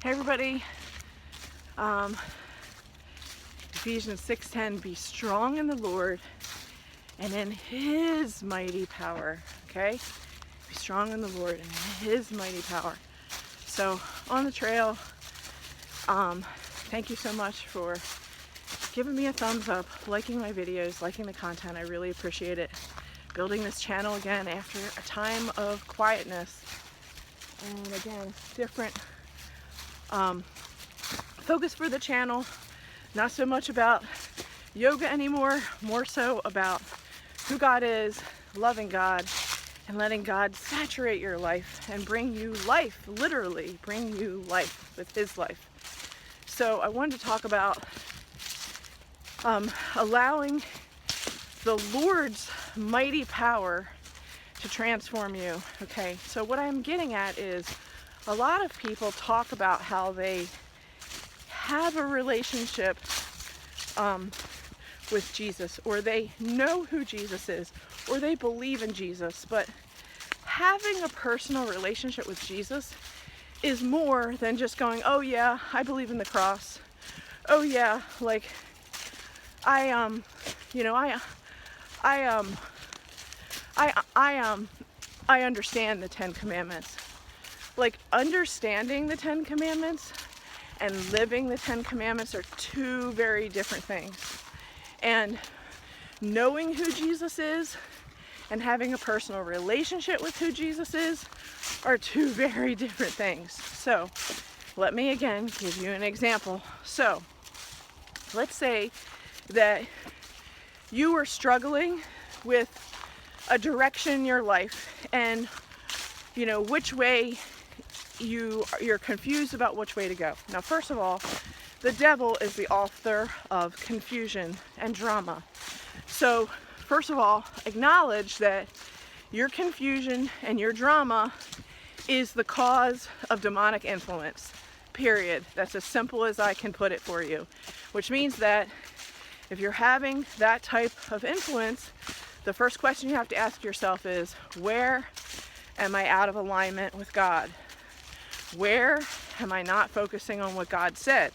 Hey everybody, Ephesians 6:10, be strong in the Lord and in His mighty power, okay? Be strong in the Lord and in His mighty power. So, on the trail, thank you so much for giving me a thumbs up, liking my videos, liking the content. I really appreciate it. Building this channel again after a time of quietness. And again, different focus for the channel, not so much about yoga anymore, more so about who God is, loving God, and letting God saturate your life and bring you life, literally bring you life with His life. So I wanted to talk about allowing the Lord's mighty power to transform you. Okay, so what I'm getting at is a lot of people talk about how they have a relationship with Jesus, or they know who Jesus is, or they believe in Jesus, but having a personal relationship with Jesus is more than just going, oh yeah, I believe in the cross. Oh yeah, like I understand the 10 Commandments. Like, understanding the 10 Commandments and living the 10 Commandments are two very different things. And knowing who Jesus is and having a personal relationship with who Jesus is are two very different things. So, let me again give you an example. So, let's say that you are struggling with a direction in your life, and you know which way you're confused about which way to go. Now, first of all, the devil is the author of confusion and drama. So first of all, acknowledge that your confusion and your drama is the cause of demonic influence, period. That's as simple as I can put it for you, which means that if you're having that type of influence, the first question you have to ask yourself is, where am I out of alignment with God? Where am I not focusing on what God said?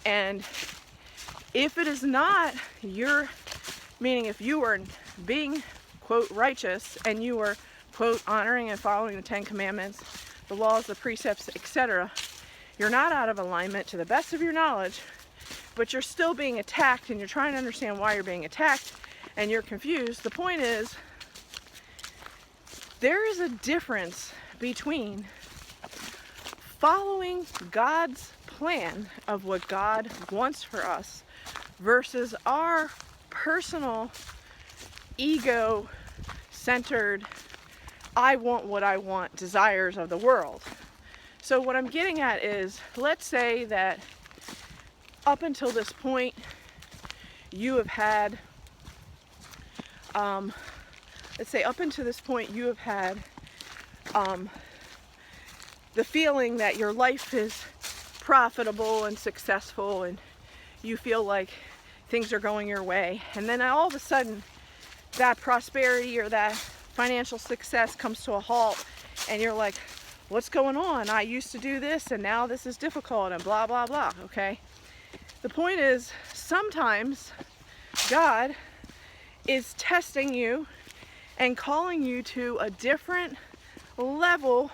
And if it is not meaning if you are being, quote, righteous, and you are, quote, honoring and following the 10 Commandments, the laws, the precepts, etc., you're not out of alignment to the best of your knowledge, but you're still being attacked, and you're trying to understand why you're being attacked, and you're confused. The point is, there is a difference between following God's plan of what God wants for us versus our personal, ego-centered, I want what I want desires of the world. So what I'm getting at is, let's say that up until this point, you have had, the feeling that your life is profitable and successful, and you feel like things are going your way, and then all of a sudden that prosperity or that financial success comes to a halt, and you're like, what's going on? I used to do this and now this is difficult, and blah blah blah. Okay, the point is, sometimes God is testing you and calling you to a different level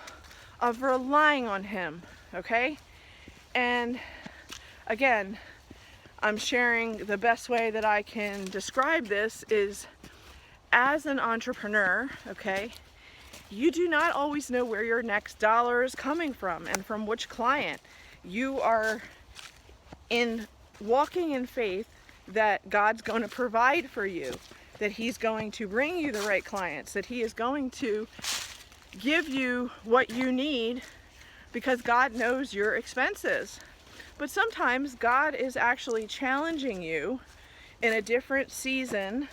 of relying on Him, okay? And again, I'm sharing the best way that I can describe this is, as an entrepreneur, okay, you do not always know where your next dollar is coming from and from which client. You are walking in faith that God's going to provide for you, that He's going to bring you the right clients, that He is going to give you what you need, because God knows your expenses. But sometimes God is actually challenging you in a different season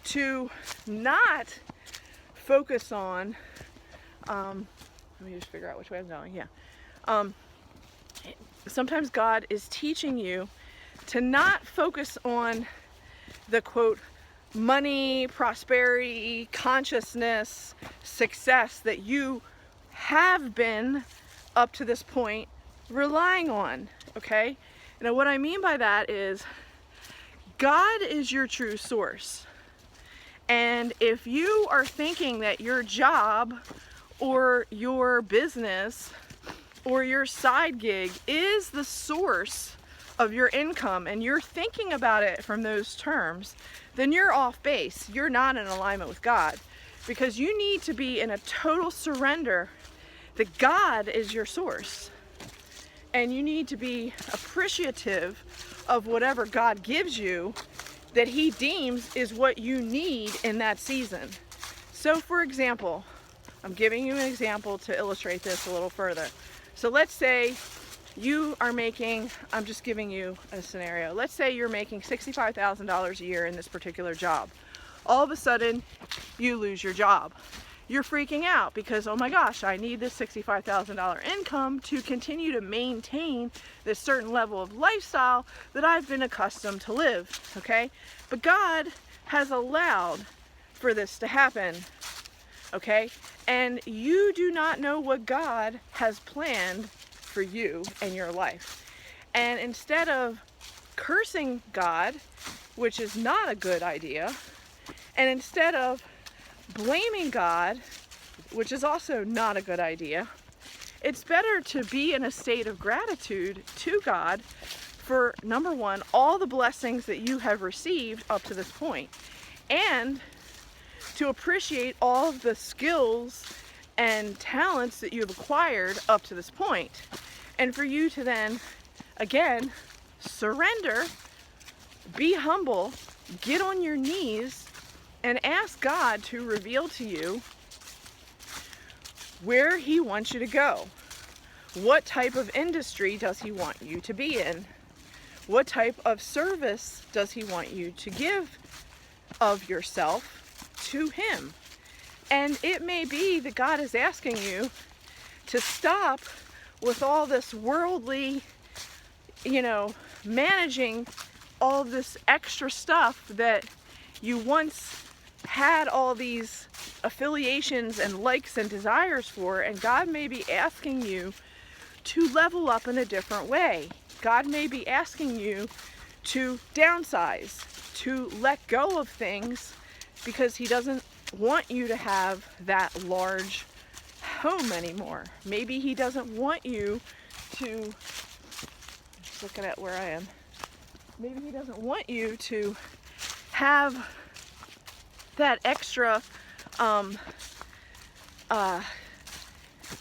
to not focus on, let me just figure out which way I'm going, sometimes God is teaching you to not focus on the, quote, money, prosperity, consciousness, success that you have been up to this point relying on, okay? Now what I mean by that is God is your true source. And if you are thinking that your job or your business or your side gig is the source of your income and you're thinking about it from those terms, then you're off base. You're not in alignment with God, because you need to be in a total surrender that God is your source. And you need to be appreciative of whatever God gives you that He deems is what you need in that season. So for example, I'm giving you an example to illustrate this a little further. So let's say you are making, I'm just giving you a scenario. Let's say you're making $65,000 a year in this particular job. All of a sudden, you lose your job. You're freaking out because, oh my gosh, I need this $65,000 income to continue to maintain this certain level of lifestyle that I've been accustomed to live, okay? But God has allowed for this to happen, okay? And you do not know what God has planned for you and your life. And instead of cursing God, which is not a good idea, and instead of blaming God, which is also not a good idea, it's better to be in a state of gratitude to God for, number one, all the blessings that you have received up to this point, and to appreciate all of the skills and talents that you've acquired up to this point. And for you to then, again, surrender, be humble, get on your knees, and ask God to reveal to you where He wants you to go. What type of industry does He want you to be in? What type of service does He want you to give of yourself to Him? And it may be that God is asking you to stop with all this worldly, managing all this extra stuff that you once had all these affiliations and likes and desires for, and God may be asking you to level up in a different way. God may be asking you to downsize, to let go of things, because He doesn't want you to have that large home anymore. Maybe He doesn't want you to, just looking at where I am, maybe He doesn't want you to have that extra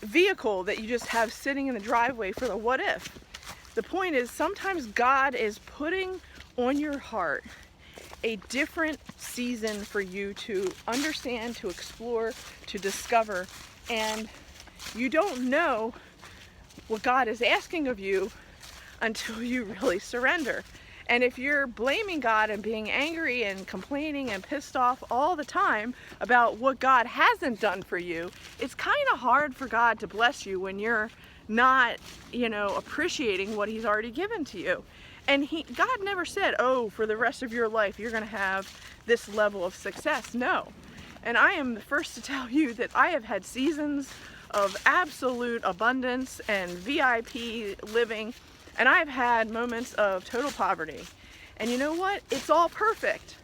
vehicle that you just have sitting in the driveway for the what if. The point is, sometimes God is putting on your heart a different season for you to understand, to explore, to discover, and you don't know what God is asking of you until you really surrender. And if you're blaming God and being angry and complaining and pissed off all the time about what God hasn't done for you, it's kind of hard for God to bless you when you're not, appreciating what He's already given to you. And God never said, oh, for the rest of your life, you're going to have this level of success. No. And I am the first to tell you that I have had seasons of absolute abundance and VIP living, and I've had moments of total poverty. And you know what? It's all perfect,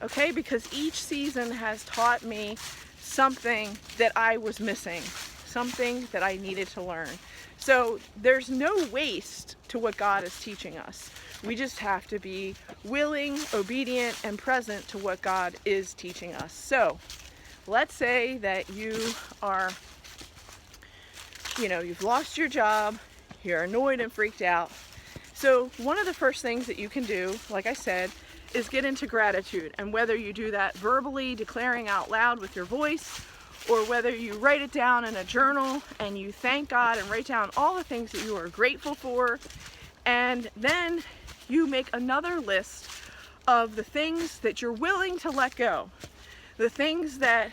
okay? Because each season has taught me something that I was missing, something that I needed to learn. So there's no waste to what God is teaching us. We just have to be willing, obedient, and present to what God is teaching us. So let's say that you are, you've lost your job, you're annoyed and freaked out. So one of the first things that you can do, like I said, is get into gratitude. And whether you do that verbally, declaring out loud with your voice, or whether you write it down in a journal and you thank God and write down all the things that you are grateful for, and then you make another list of the things that you're willing to let go, the things that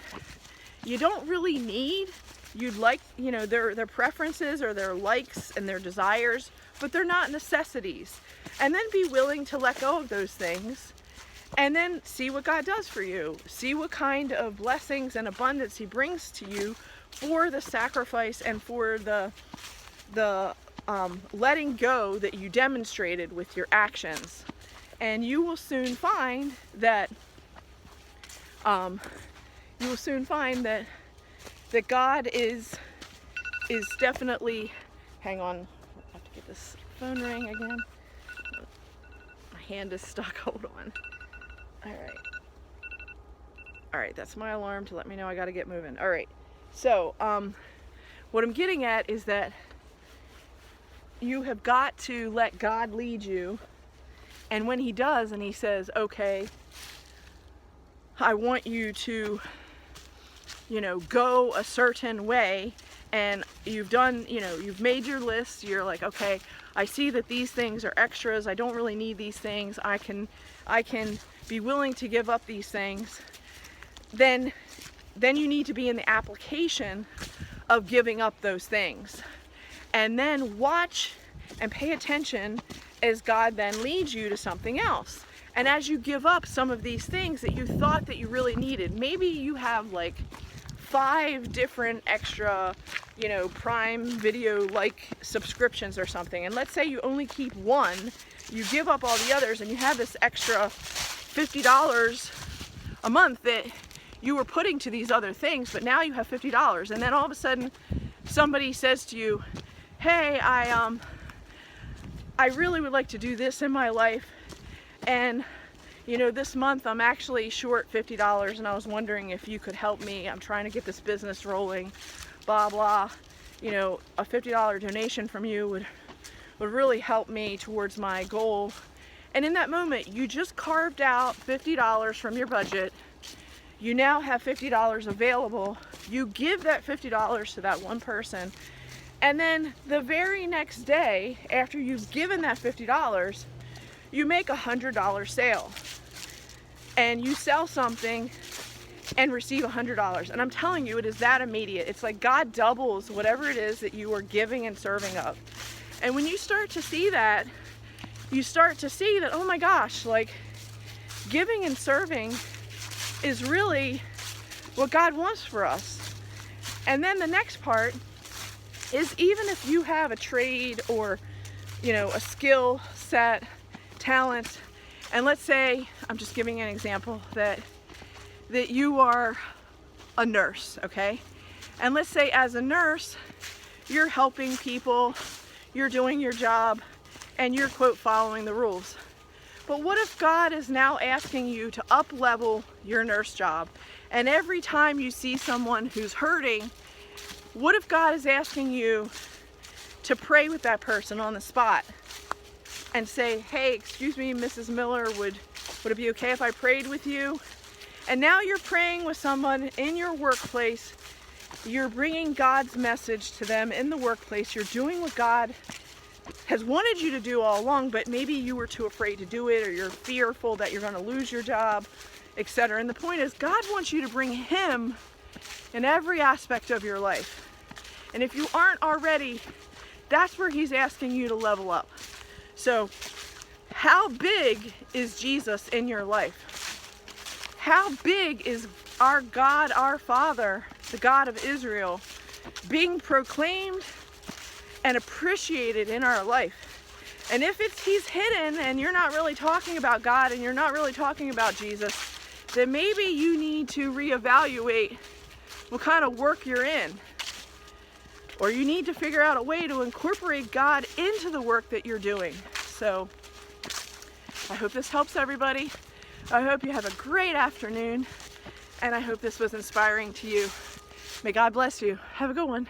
you don't really need. You'd like, their preferences or their likes and their desires, but they're not necessities. And then be willing to let go of those things, and then see what God does for you. See what kind of blessings and abundance He brings to you for the sacrifice and for the the letting go that you demonstrated with your actions. And you will soon find that that God is definitely, hang on, I have to get this phone ring again. My hand is stuck, hold on. All right, that's my alarm to let me know I gotta get moving. All right, so what I'm getting at is that you have got to let God lead you, and when he does and he says, okay, I want you to, go a certain way, and you've done, you've made your list, you're like, okay, I see that these things are extras, I don't really need these things, I can be willing to give up these things, then you need to be in the application of giving up those things. And then watch and pay attention as God then leads you to something else. And as you give up some of these things that you thought that you really needed, maybe you have like 5 different extra, Prime Video like subscriptions or something, and let's say you only keep one, you give up all the others, and you have this extra $50 a month that you were putting to these other things, but now you have $50, and then all of a sudden somebody says to you, hey, I really would like to do this in my life, and this month I'm actually short $50, and I was wondering if you could help me. I'm trying to get this business rolling, blah blah. A $50 donation from you would really help me towards my goal. And in that moment, you just carved out $50 from your budget. You now have $50 available. You give that $50 to that one person, and then the very next day, after you've given that $50, you make a $100 sale, and you sell something and receive $100. And I'm telling you, it is that immediate. It's like God doubles whatever it is that you are giving and serving of. And when you start to see that, you start to see that, oh my gosh, like giving and serving is really what God wants for us. And then the next part is, even if you have a trade or, a skill set, talent, and let's say, I'm just giving an example, that you are a nurse, okay? And let's say as a nurse, you're helping people, you're doing your job, and you're, quote, following the rules. But what if God is now asking you to up-level your nurse job? And every time you see someone who's hurting, what if God is asking you to pray with that person on the spot and say, hey, excuse me, Mrs. Miller, would it be okay if I prayed with you? And now you're praying with someone in your workplace. You're bringing God's message to them in the workplace. You're doing what God has wanted you to do all along, but maybe you were too afraid to do it, or you're fearful that you're going to lose your job, etc. And the point is, God wants you to bring Him in every aspect of your life. And if you aren't already, that's where He's asking you to level up. So, how big is Jesus in your life? How big is our God, our Father, the God of Israel, being proclaimed and appreciated in our life? And if He's hidden and you're not really talking about God and you're not really talking about Jesus, then maybe you need to reevaluate what kind of work you're in. Or you need to figure out a way to incorporate God into the work that you're doing. So, I hope this helps everybody. I hope you have a great afternoon, and I hope this was inspiring to you. May God bless you. Have a good one.